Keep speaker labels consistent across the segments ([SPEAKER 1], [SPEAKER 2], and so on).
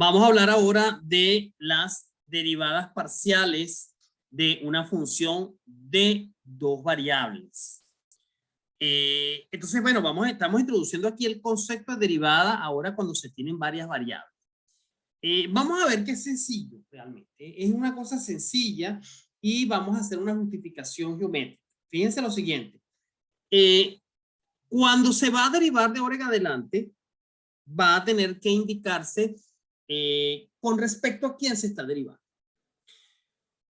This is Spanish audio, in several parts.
[SPEAKER 1] Vamos a hablar ahora de las derivadas parciales de una función de dos variables. Entonces, bueno, estamos introduciendo aquí el concepto de derivada ahora cuando se tienen varias variables. Vamos a ver qué es sencillo realmente. Es una cosa sencilla y vamos a hacer una justificación geométrica. Fíjense lo siguiente. Cuando se va a derivar de ahora en adelante, va a tener que indicarse con respecto a quién se está derivando.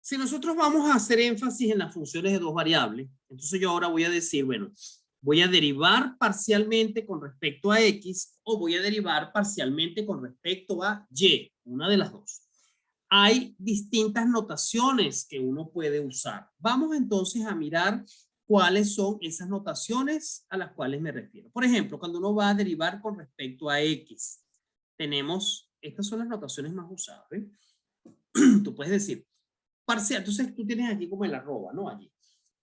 [SPEAKER 1] Si nosotros vamos a hacer énfasis en las funciones de dos variables, entonces yo ahora voy a decir, bueno, voy a derivar parcialmente con respecto a X o voy a derivar parcialmente con respecto a Y, una de las dos. Hay distintas notaciones que uno puede usar. Vamos entonces a mirar cuáles son esas notaciones a las cuales me refiero. Por ejemplo, cuando uno va a derivar con respecto a X, tenemos, estas son las notaciones más usadas, ¿eh? Tú puedes decir, parcial, entonces tú tienes aquí como el arroba, ¿no? Allí.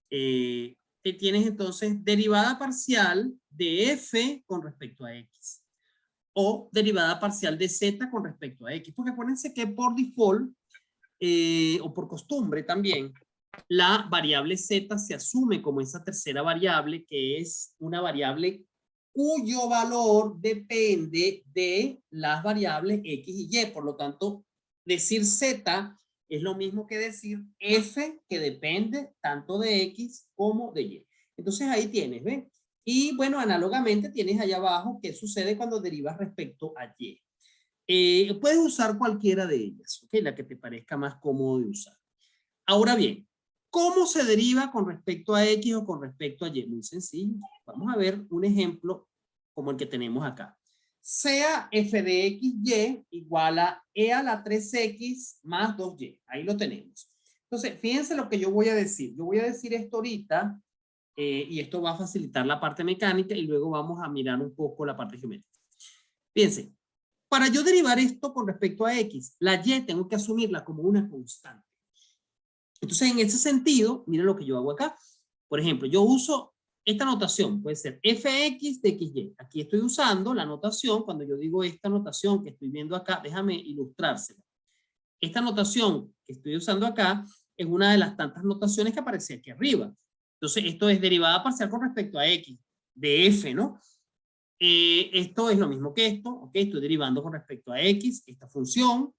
[SPEAKER 1] Que tienes entonces derivada parcial de f con respecto a x o derivada parcial de z con respecto a x, porque acuérdense que por default o por costumbre también la variable z se asume como esa tercera variable, que es una variable cuyo valor depende de las variables x y y. Por lo tanto, decir z es lo mismo que decir f, que depende tanto de x como de y. Entonces ahí tienes, ¿ves? Y bueno, análogamente tienes allá abajo qué sucede cuando derivas respecto a y. Puedes usar cualquiera de ellas, ¿ok? La que te parezca más cómodo de usar. Ahora bien, ¿cómo se deriva con respecto a x o con respecto a y? Muy sencillo. Vamos a ver un ejemplo como el que tenemos acá. Sea f de x, y igual a e a la 3x más 2y. Ahí lo tenemos. Entonces, fíjense lo que yo voy a decir. Yo voy a decir esto ahorita y esto va a facilitar la parte mecánica y luego vamos a mirar un poco la parte geométrica. Fíjense, para yo derivar esto con respecto a x, la y tengo que asumirla como una constante. Entonces, en ese sentido, miren lo que yo hago acá. Por ejemplo, yo uso esta notación, puede ser fx de xy. Aquí estoy usando la notación, cuando yo digo esta notación que estoy viendo acá, déjame ilustrársela. Esta notación que estoy usando acá es una de las tantas notaciones que aparece aquí arriba. Entonces, esto es derivada parcial con respecto a x, de f, ¿no? Esto es lo mismo que esto, ¿ok? Estoy derivando con respecto a x, esta función.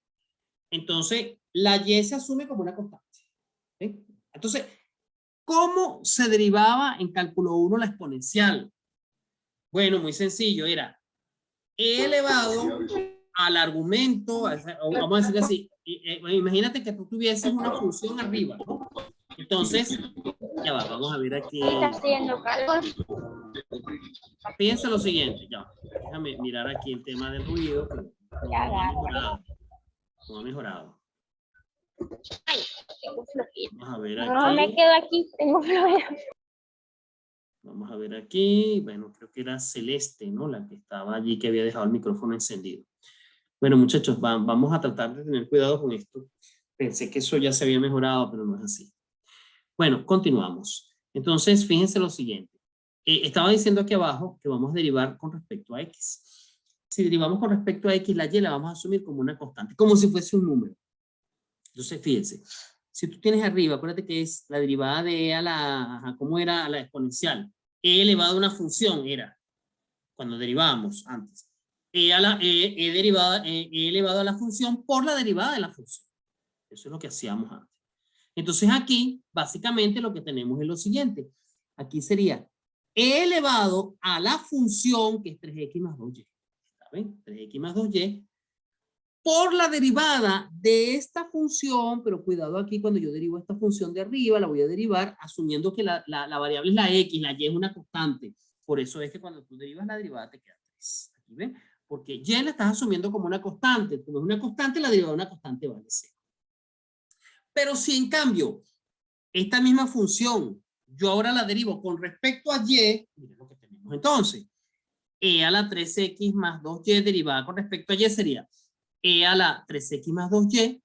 [SPEAKER 1] Entonces, la y se asume como una constante. ¿Sí? Entonces, ¿cómo se derivaba en cálculo 1 la exponencial? Bueno, muy sencillo, era e elevado al argumento, vamos a decir así, imagínate que tú tuvieses una función arriba, ¿no? Entonces, ya va, vamos a ver aquí.
[SPEAKER 2] Está haciendo calor.
[SPEAKER 1] Fíjense lo siguiente, ya, déjame mirar aquí el tema del ruido, que no ha mejorado.
[SPEAKER 2] Ay, tengo flojito.
[SPEAKER 1] Vamos a ver
[SPEAKER 2] No me
[SPEAKER 1] aquí.
[SPEAKER 2] quedo aquí, tengo flojito.
[SPEAKER 1] Vamos a ver aquí. Bueno, creo que era Celeste, ¿no? La que estaba allí, que había dejado el micrófono encendido. Bueno, muchachos, vamos a tratar de tener cuidado con esto. Pensé que eso ya se había mejorado, pero no es así. Bueno, continuamos. Entonces, fíjense lo siguiente. Estaba diciendo aquí abajo que vamos a derivar con respecto a x. Si derivamos con respecto a x, la y la vamos a asumir como una constante, como si fuese un número. Entonces, fíjense. Si tú tienes arriba, acuérdate que es la derivada de e a la, ¿cómo era? A la exponencial. E elevado a una función era, cuando derivábamos antes. E elevado a la función por la derivada de la función. Eso es lo que hacíamos antes. Entonces aquí, básicamente lo que tenemos es lo siguiente. Aquí sería e elevado a la función, que es 3x más 2y. ¿Está bien? 3x más 2y. Por la derivada de esta función, pero cuidado aquí, cuando yo derivo esta función de arriba, la voy a derivar asumiendo que la variable es la x, la y es una constante. Por eso es que cuando tú derivas la derivada te queda 3. Aquí ven, porque y la estás asumiendo como una constante. Como es una constante, la derivada de una constante vale 0. Pero si en cambio, esta misma función, yo ahora la derivo con respecto a y, miren lo que tenemos entonces. E a la 3x más 2y derivada con respecto a y sería e a la 3x más 2y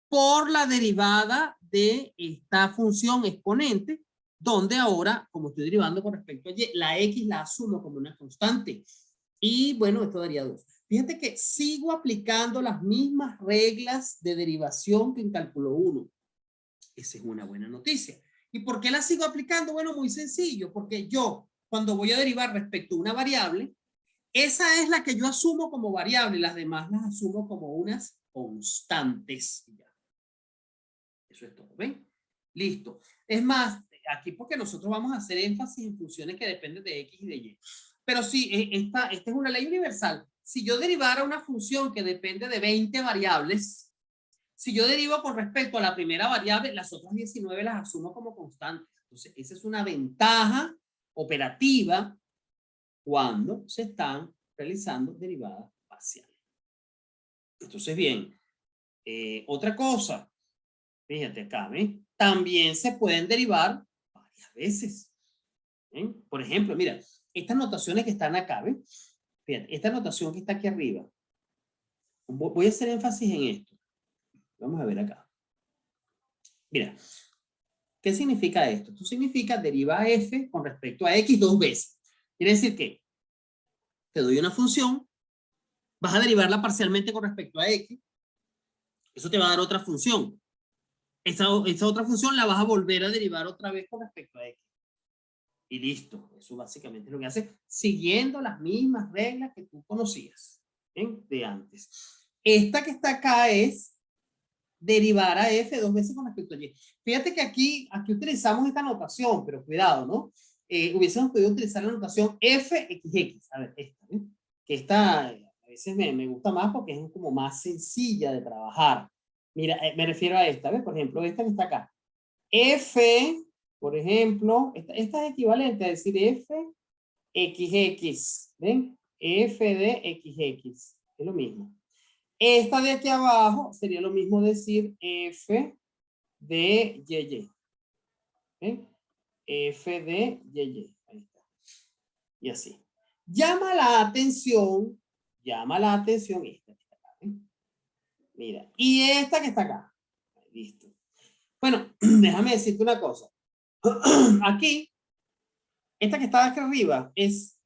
[SPEAKER 1] por la derivada de esta función exponente, donde ahora, como estoy derivando con respecto a y, la x la asumo como una constante. Y bueno, esto daría 2. Fíjate que sigo aplicando las mismas reglas de derivación que en cálculo 1. Esa es una buena noticia. ¿Y por qué la sigo aplicando? Bueno, muy sencillo, porque yo, cuando voy a derivar respecto a una variable, esa es la que yo asumo como variable, las demás las asumo como unas constantes. Eso es todo, ¿ven? Listo. Es más, aquí porque nosotros vamos a hacer énfasis en funciones que dependen de X y de Y. Pero sí, esta es una ley universal. Si yo derivara una función que depende de 20 variables, si yo derivo con respecto a la primera variable, las otras 19 las asumo como constantes. Entonces, esa es una ventaja operativa cuando se están realizando derivadas parciales. Entonces, bien, otra cosa, fíjate acá, ¿ven? También se pueden derivar varias veces. ¿Ven? Por ejemplo, mira, estas notaciones que están acá, ¿ven? Fíjate, esta notación que está aquí arriba. Voy a hacer énfasis en esto. Vamos a ver acá. Mira, ¿qué significa esto? Esto significa deriva f con respecto a x 2 veces. Quiere decir que te doy una función, vas a derivarla parcialmente con respecto a x, eso te va a dar otra función. Esa otra función la vas a volver a derivar otra vez con respecto a x. Y listo. Eso básicamente es lo que hace, siguiendo las mismas reglas que tú conocías, ¿bien? De antes. Esta que está acá es derivar a f 2 veces con respecto a y. Fíjate que aquí utilizamos esta notación, pero cuidado, ¿no? Hubiésemos podido utilizar la notación fxx. A ver, esta, ¿eh? Que esta a veces me gusta más porque es como más sencilla de trabajar. Mira, me refiero a esta, ¿ves? Por ejemplo, esta que está acá. F, por ejemplo, esta es equivalente a decir fxx, ¿ven? F de xx, es lo mismo. Esta de aquí abajo sería lo mismo decir f de y. ¿Ven? F de y. Ahí está. Y así. Llama la atención esta que está acá. ¿Ven? Mira, y esta que está acá. Listo. Bueno, déjame decirte una cosa. Aquí, esta que está aquí arriba es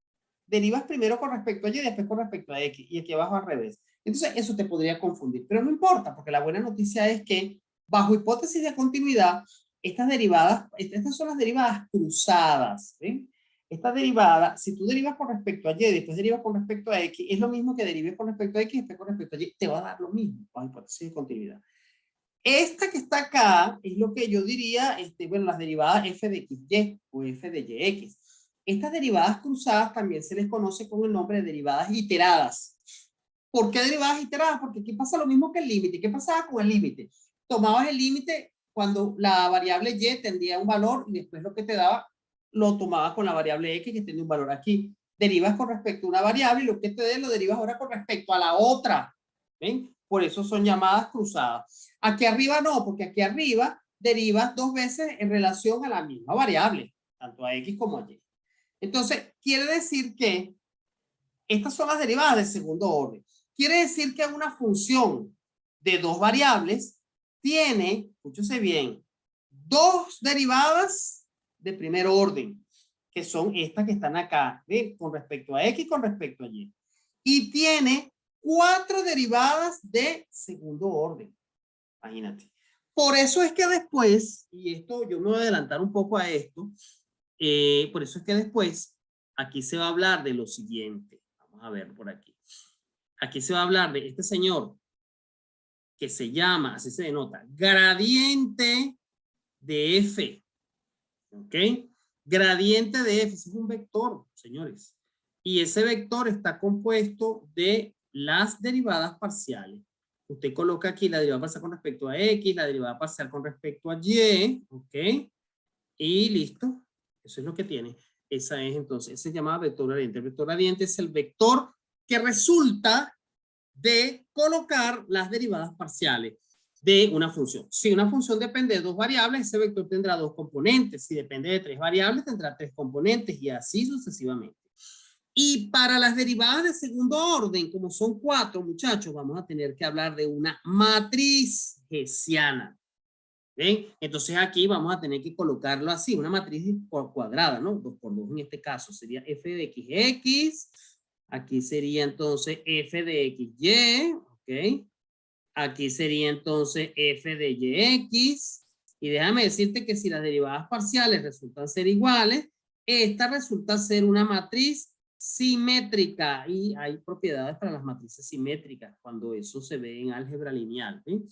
[SPEAKER 1] derivas primero con respecto a y y después con respecto a x. Y aquí abajo al revés. Entonces, eso te podría confundir. Pero no importa, porque la buena noticia es que, bajo hipótesis de continuidad, estas derivadas, estas son las derivadas cruzadas. ¿Ven? Esta derivada, si tú derivas con respecto a y y después derivas con respecto a x, es lo mismo que derives con respecto a x y después con respecto a y. Te va a dar lo mismo, bajo hipótesis de continuidad. Esta que está acá es lo que yo diría, bueno, las derivadas f de xy o f de yx. Estas derivadas cruzadas también se les conoce con el nombre de derivadas iteradas. ¿Por qué derivadas iteradas? Porque aquí pasa lo mismo que el límite. ¿Qué pasaba con el límite? Tomabas el límite cuando la variable y tendría un valor y después lo que te daba lo tomabas con la variable x que tiene un valor aquí. Derivas con respecto a una variable y lo que te dé lo derivas ahora con respecto a la otra. ¿Ven? Por eso son llamadas cruzadas. Aquí arriba no, porque aquí arriba derivas 2 veces en relación a la misma variable, tanto a x como a y. Entonces, quiere decir que estas son las derivadas de segundo orden. Quiere decir que una función de 2 variables tiene, escúchese bien, 2 derivadas de primer orden, que son estas que están acá, ¿ven? Con respecto a x y con respecto a y. Y tiene 4 derivadas de segundo orden. Imagínate. Por eso es que después, y esto yo me voy a adelantar un poco a esto, por eso es que después aquí se va a hablar de lo siguiente. Vamos a ver por aquí. Aquí se va a hablar de este señor que se llama, así se denota, gradiente de f. ¿Ok? Gradiente de f es un vector, señores. Y ese vector está compuesto de las derivadas parciales. Usted coloca aquí la derivada parcial con respecto a x, la derivada parcial con respecto a y, ¿ok? Y listo. Eso es lo que tiene. Esa es entonces, ese se llama vector gradiente. El vector gradiente es el vector que resulta de colocar las derivadas parciales de una función. Si una función depende de 2 variables, ese vector tendrá 2 componentes. Si depende de 3 variables, tendrá 3 componentes y así sucesivamente. Y para las derivadas de segundo orden, como son 4, muchachos, vamos a tener que hablar de una matriz hessiana. ¿Ven? Entonces aquí vamos a tener que colocarlo así, una matriz por cuadrada, ¿no? 2 por 2 en este caso sería f de xx Aquí sería entonces f de xy, ¿ok? Aquí sería entonces f de yx. Y déjame decirte que si las derivadas parciales resultan ser iguales, esta resulta ser una matriz simétrica. Y hay propiedades para las matrices simétricas cuando eso se ve en álgebra lineal. ¿Sí?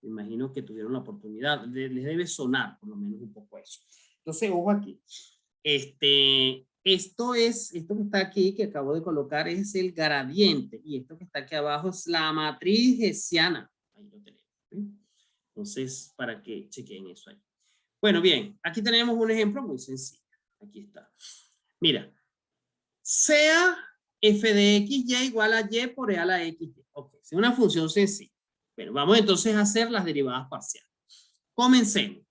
[SPEAKER 1] Me imagino que tuvieron la oportunidad. Les debe sonar por lo menos un poco eso. Entonces, ojo aquí. Esto que está aquí, que acabo de colocar, es el gradiente. Y esto que está aquí abajo es la matriz hessiana. Ahí lo tenemos. ¿Sí? Entonces, para que chequen eso ahí. Bueno, bien, aquí tenemos un ejemplo muy sencillo. Aquí está. Mira, sea f de xy igual a y por e a la xy. Ok, es una función sencilla. Bueno, vamos entonces a hacer las derivadas parciales. Comencemos.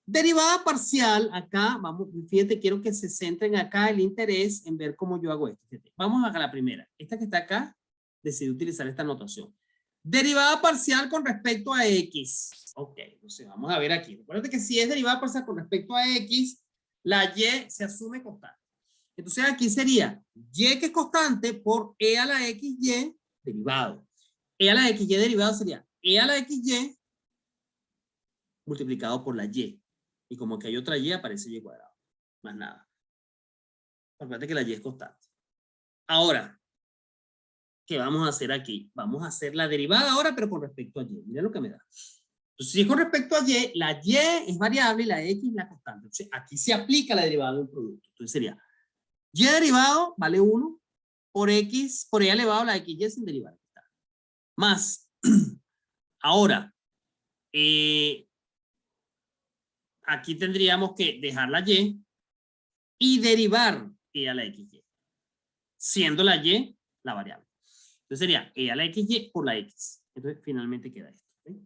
[SPEAKER 1] Derivada parcial, acá, vamos, fíjate, quiero que se centren acá el interés en ver cómo yo hago esto. Fíjate, vamos a la primera. Esta que está acá, decidí utilizar esta notación. Derivada parcial con respecto a x. Ok, entonces vamos a ver aquí. Recuerda que si es derivada parcial con respecto a x, la y se asume constante. Entonces aquí sería y que es constante por e a la xy derivado. E a la xy derivado sería e a la xy multiplicado por la y. Y como que hay otra y, aparece y cuadrado. Más nada. Acuérdate que la y es constante. Ahora, ¿qué vamos a hacer aquí? Vamos a hacer la derivada ahora, pero con respecto a y. Mira lo que me da. Entonces, si es con respecto a y, la y es variable y la x es la constante. Entonces, aquí se aplica la derivada de un producto. Entonces sería y derivado vale 1 por x, por e elevado a la xy sin derivar. Más. Ahora, aquí tendríamos que dejar la y derivar e a la xy, siendo la y la variable. Entonces sería e a la xy por la x. Entonces finalmente queda esto. ¿Sí?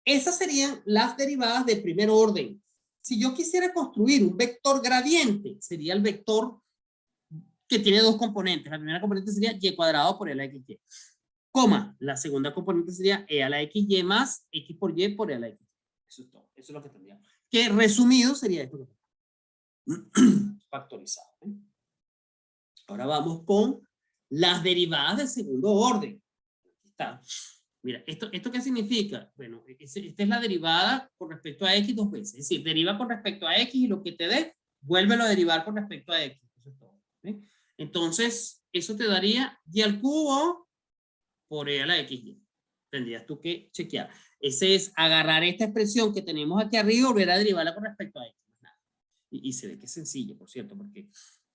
[SPEAKER 1] Esas serían las derivadas de primer orden. Si yo quisiera construir un vector gradiente, sería el vector que tiene dos componentes. La primera componente sería y cuadrado por e a la xy. Coma, la segunda componente sería e a la xy más x por y por e a la xy. Eso es todo. Eso es lo que tendríamos. Que resumido sería esto. Factorizado. ¿Eh? Ahora vamos con las derivadas de segundo orden. Aquí está. Mira, ¿esto qué significa? Bueno, esta es la derivada con respecto a x dos veces. Es decir, deriva con respecto a x y lo que te dé, vuélvelo a derivar con respecto a x. Eso es todo. ¿Sí? Entonces, eso te daría y al cubo por e a la xy. Tendrías tú que chequear. Ese es agarrar esta expresión que tenemos aquí arriba y volver a derivarla con respecto a x. Y se ve que es sencillo, por cierto, porque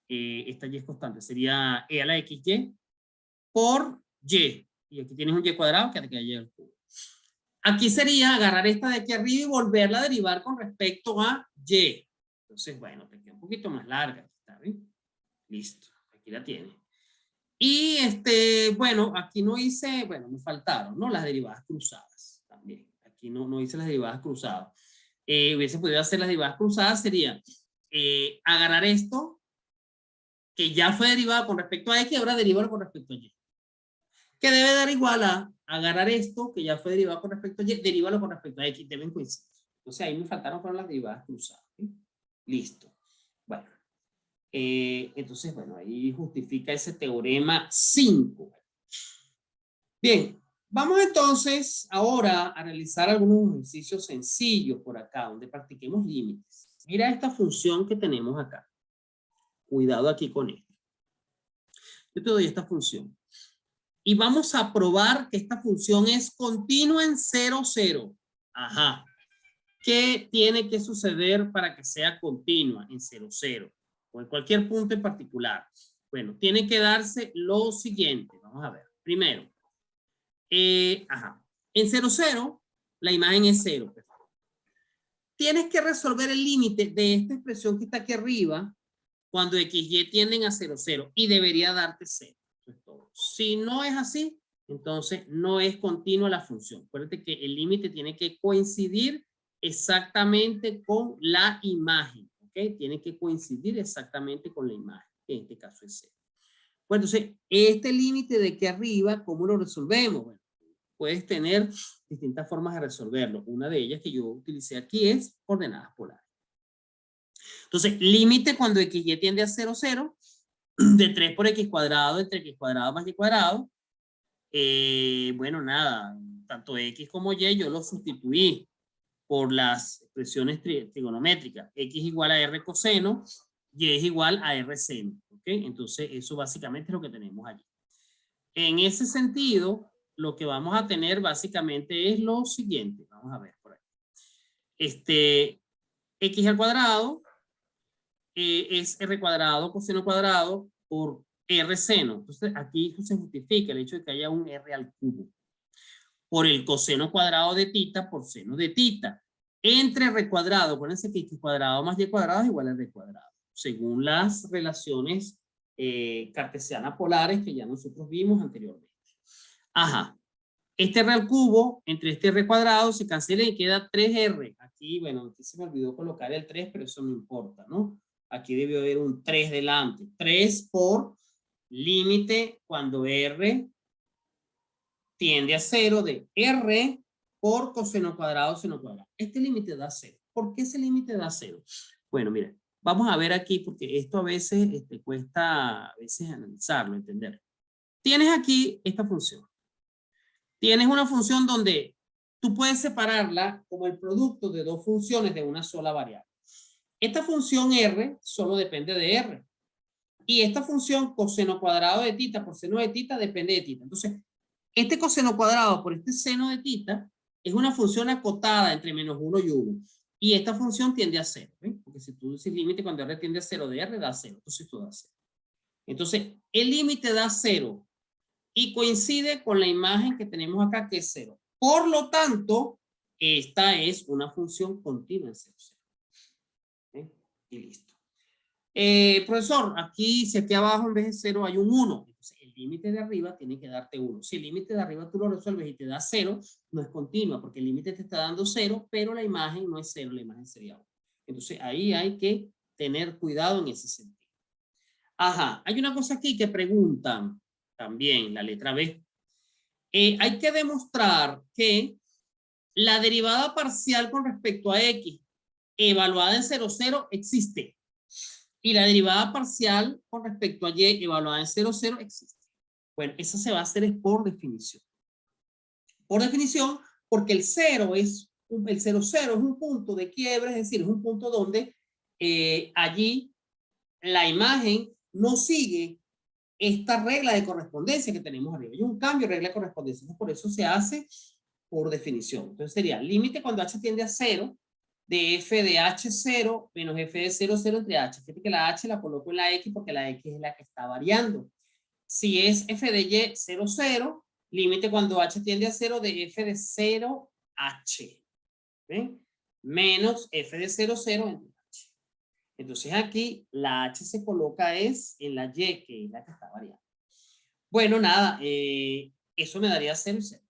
[SPEAKER 1] esta y es constante. Sería e a la xy por y. Y aquí tienes un y cuadrado que te queda y al cubo. Aquí sería agarrar esta de aquí arriba y volverla a derivar con respecto a y. Entonces, bueno, te queda un poquito más larga. ¿Está bien? Listo. Aquí la tienes. Y bueno, aquí no hice, bueno, me faltaron, ¿no? Las derivadas cruzadas también. Aquí no hice las derivadas cruzadas. Hubiese podido hacer las derivadas cruzadas, sería agarrar esto, que ya fue derivado con respecto a x, ahora derivarlo con respecto a y. Que debe dar igual a agarrar esto, que ya fue derivado con respecto a y, derivarlo con respecto a x, deben coincidir. Entonces ahí me faltaron fueron las derivadas cruzadas. ¿Sí? Listo. Bueno. Entonces, bueno, ahí justifica ese teorema 5. Bien, vamos entonces ahora a realizar algunos ejercicios sencillos por acá, donde practiquemos límites. Mira esta función que tenemos acá. Cuidado aquí con esto. Yo te doy esta función. Y vamos a probar que esta función es continua en 0, 0. Ajá. ¿Qué tiene que suceder para que sea continua en 0, 0? O en cualquier punto en particular. Bueno, tiene que darse lo siguiente. Vamos a ver. Primero, en 0, 0, la imagen es 0. Tienes que resolver el límite de esta expresión que está aquí arriba cuando x y tienden a 0, 0. Y debería darte 0. Eso es todo. Si no es así, entonces no es continua la función. Acuérdate que el límite tiene que coincidir exactamente con la imagen. ¿Okay? Tiene que coincidir exactamente con la imagen, que en este caso es 0. Bueno, entonces, este límite de aquí arriba, ¿cómo lo resolvemos? Bueno, puedes tener distintas formas de resolverlo. Una de ellas que yo utilicé aquí es coordenadas polares. Entonces, límite cuando x y tiende a 0, 0. de 3 por x cuadrado entre x cuadrado más y cuadrado, bueno, nada, tanto x como y yo lo sustituí por las expresiones trigonométricas. X igual a r coseno, y es igual a r seno. ¿Ok? Entonces, eso básicamente es lo que tenemos allí. En ese sentido, lo que vamos a tener básicamente es lo siguiente. Vamos a ver por ahí. X al cuadrado es r cuadrado coseno cuadrado por r seno. Entonces, aquí se justifica el hecho de que haya un r al cubo por el coseno cuadrado de tita por seno de tita. Entre r cuadrado, acuérdense que x cuadrado más y cuadrado es igual a r cuadrado, según las relaciones cartesianas polares que ya nosotros vimos anteriormente. Ajá. Este r al cubo entre este r cuadrado se cancela y queda 3r. Aquí, bueno, aquí se me olvidó colocar el 3, pero eso no importa, ¿no? Aquí debió haber un 3 delante. 3 por límite cuando r tiende a 0 de r por coseno cuadrado seno cuadrado. Este límite da 0. ¿Por qué ese límite da 0? Bueno, mira, vamos a ver aquí porque esto a veces cuesta a veces analizarlo, entenderlo. Tienes aquí esta función. Tienes una función donde tú puedes separarla como el producto de dos funciones de una sola variable. Esta función r solo depende de r. Y esta función coseno cuadrado de tita por seno de tita depende de tita. Entonces, este coseno cuadrado por este seno de tita es una función acotada entre menos 1 y 1. Y esta función tiende a 0. ¿eh? Porque si tú dices límite cuando r tiende a 0 de r da 0. Entonces esto da 0. Entonces, el límite da 0. Y coincide con la imagen que tenemos acá que es 0. Por lo tanto, esta es una función continua en 0, 0. ¿eh? Y listo. Profesor, aquí, si aquí abajo en vez de 0 hay un 1, entonces el límite de arriba tiene que darte 1. Si el límite de arriba tú lo resuelves y te da 0, no es continua, porque el límite te está dando 0, pero la imagen no es 0, la imagen sería 1. Entonces ahí hay que tener cuidado en ese sentido. Ajá, hay una cosa aquí que preguntan también, la letra B. Hay que demostrar que la derivada parcial con respecto a x evaluada en 0, 0 existe. Y la derivada parcial con respecto a y evaluada en 0, 0 existe. Bueno, eso se va a hacer por definición. Por definición, porque el 0, es un punto de quiebre, es decir, es un punto donde allí la imagen no sigue esta regla de correspondencia que tenemos arriba. Hay un cambio de regla de correspondencia. Por eso se hace por definición. Entonces sería límite cuando h tiende a 0 de f de h0 menos f de 0, 0 entre h. Fíjate que la h la coloco en la x porque la x es la que está variando. Si es f de y 0, 0, límite cuando h tiende a 0 de f de 0h. ¿Ven? Menos f de 0, 0 entre h. Entonces aquí la h se coloca es en la y, que es la que está variando. Bueno, nada, eso me daría 0 y 0.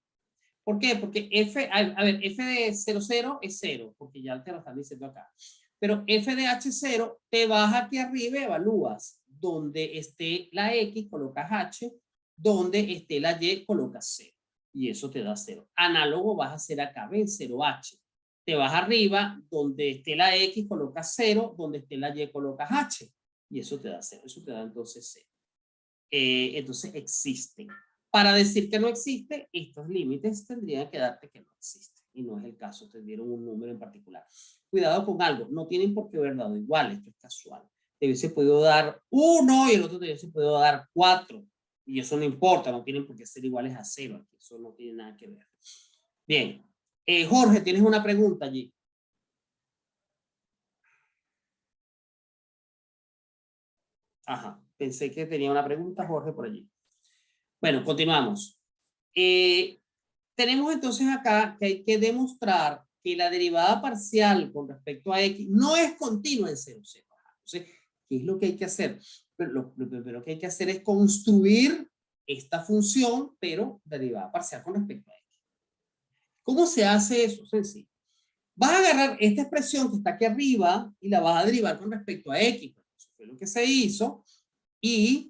[SPEAKER 1] ¿Por qué? Porque f, a ver, f de 0, 0 es 0, porque ya te lo están diciendo acá. Pero f de h0, te vas aquí arriba y evalúas. Donde esté la x, colocas h. Donde esté la y, colocas 0. Y eso te da 0. Análogo vas a hacer acá, ven, 0h. Te vas arriba, donde esté la x, colocas 0. Donde esté la y, colocas h. Y eso te da 0. Eso te da entonces 0. Entonces existen. Para decir que no existe, estos límites tendrían que darte que no existe. Y no es el caso, te dieron un número en particular. Cuidado con algo, no tienen por qué haber dado igual, esto es casual. Te hubiese podido dar 1 y el otro te hubiese podido dar 4. Y eso no importa, no tienen por qué ser iguales a 0. Aquí. Eso no tiene nada que ver. Bien. Jorge, ¿tienes una pregunta allí? Ajá, pensé que tenía una pregunta, Jorge, por allí. Bueno, continuamos. Tenemos entonces acá que hay que demostrar que la derivada parcial con respecto a x no es continua en 0, 0. Entonces, ¿qué es lo que hay que hacer? Lo primero que hay que hacer es construir esta función, pero derivada parcial con respecto a x. ¿Cómo se hace eso? Sencillo. Vas a agarrar esta expresión que está aquí arriba y la vas a derivar con respecto a x. Eso fue lo que se hizo. Y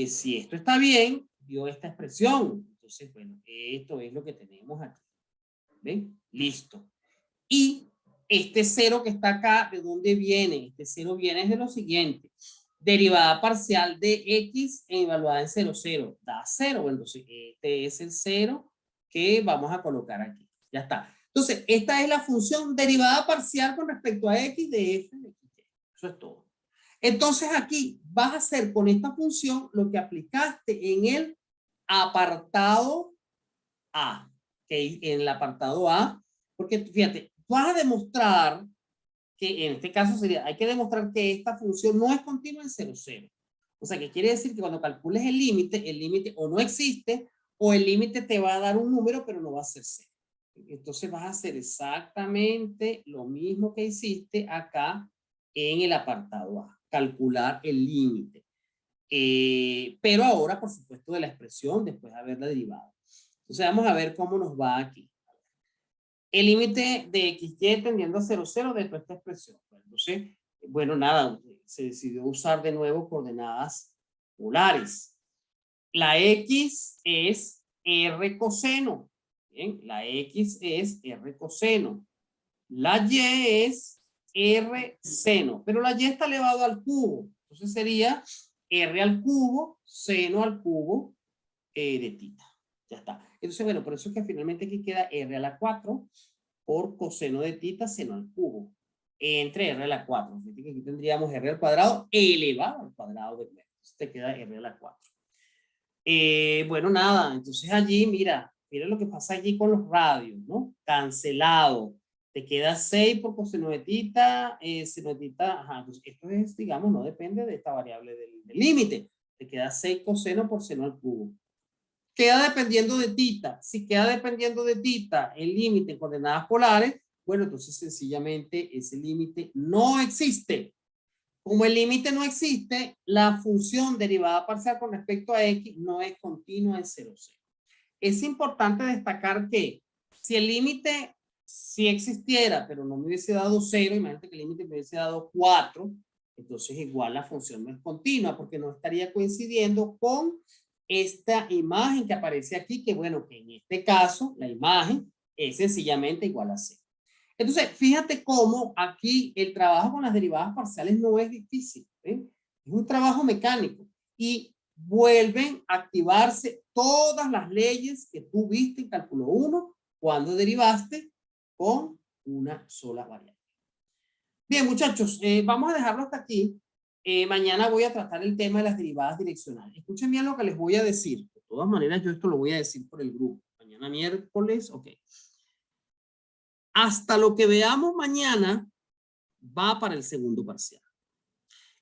[SPEAKER 1] si esto está bien, dio esta expresión. Entonces, bueno, esto es lo que tenemos aquí. ¿Ven? Listo. Y este 0 que está acá, ¿de dónde viene? Este 0 viene de lo siguiente. derivada parcial de x evaluada en 0, 0, da 0. Bueno, entonces este es el 0 que vamos a colocar aquí. Ya está. Entonces, esta es la función derivada parcial con respecto a x de f de x. Eso es todo. Entonces, aquí vas a hacer con esta función lo que aplicaste en el apartado A. ¿Okay? En el apartado A, porque fíjate, vas a demostrar que en este caso sería, hay que demostrar que esta función no es continua en 0, 0. O sea, que quiere decir que cuando calcules el límite o no existe, o el límite te va a dar un número, pero no va a ser 0. Entonces vas a hacer exactamente lo mismo que hiciste acá en el apartado A, calcular el límite. Pero ahora, por supuesto, de la expresión después de haberla derivado. Entonces vamos a ver cómo nos va aquí. El límite de XY tendiendo a 0, 0 de esta expresión. Entonces, bueno, nada, se decidió usar de nuevo coordenadas polares. La X es R coseno. Bien, la X es R coseno. La Y es R seno, pero la Y está elevado al cubo. Entonces sería R al cubo, seno al cubo de tita. Ya está. Entonces, bueno, por eso es que finalmente aquí queda R a la 4 por coseno de tita seno al cubo entre R a la 4. Fíjate que aquí tendríamos R al cuadrado elevado al cuadrado de 9. Entonces te queda R a la 4. Bueno, nada, entonces allí, mira lo que pasa allí con los radios, ¿no? Cancelado. Te queda 6 por coseno de tita, seno de tita, ajá, entonces esto es, digamos, no depende de esta variable del límite. Te queda 6 coseno por seno al cubo. Queda dependiendo de tita. Si queda dependiendo de tita el límite en coordenadas polares, bueno, entonces sencillamente ese límite no existe. Como el límite no existe, la función derivada parcial con respecto a x no es continua en 0, 0. Es importante destacar que si el límite sí existiera, pero no me hubiese dado 0, imagínate que el límite me hubiese dado 4, entonces igual la función no es continua porque no estaría coincidiendo con esta imagen que aparece aquí, que bueno, que en este caso la imagen es sencillamente igual a 0. Entonces, fíjate cómo aquí el trabajo con las derivadas parciales no es difícil. Es un trabajo mecánico y vuelven a activarse todas las leyes que tú viste en cálculo 1 cuando derivaste con una sola variable. Bien, muchachos, vamos a dejarlo hasta aquí. Mañana voy a tratar el tema de las derivadas direccionales. Escuchen bien lo que les voy a decir. De todas maneras, yo esto lo voy a decir por el grupo. Mañana miércoles, ok. Hasta lo que veamos mañana va para el segundo parcial.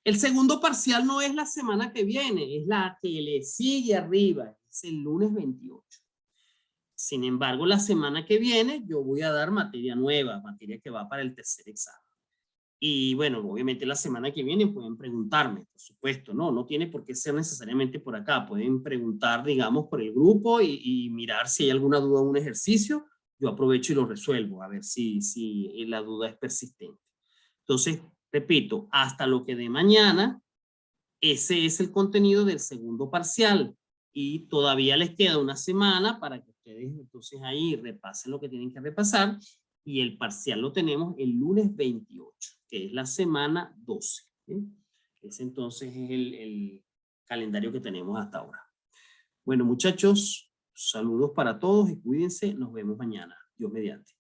[SPEAKER 1] El segundo parcial no es la semana que viene, es la que le sigue arriba, es el lunes 28. Sin embargo, la semana que viene yo voy a dar materia nueva, materia que va para el tercer examen. Y bueno, obviamente la semana que viene pueden preguntarme, por supuesto, no tiene por qué ser necesariamente por acá, pueden preguntar, digamos, por el grupo y mirar si hay alguna duda en un ejercicio. Yo aprovecho y lo resuelvo, a ver si la duda es persistente. Entonces, repito, hasta lo que de mañana, ese es el contenido del segundo parcial. Y todavía les queda una semana para que ustedes entonces ahí repasen lo que tienen que repasar. Y el parcial lo tenemos el lunes 28, que es la semana 12. ¿Sí? Ese entonces es el calendario que tenemos hasta ahora. Bueno, muchachos, saludos para todos y cuídense. Nos vemos mañana. Dios mediante.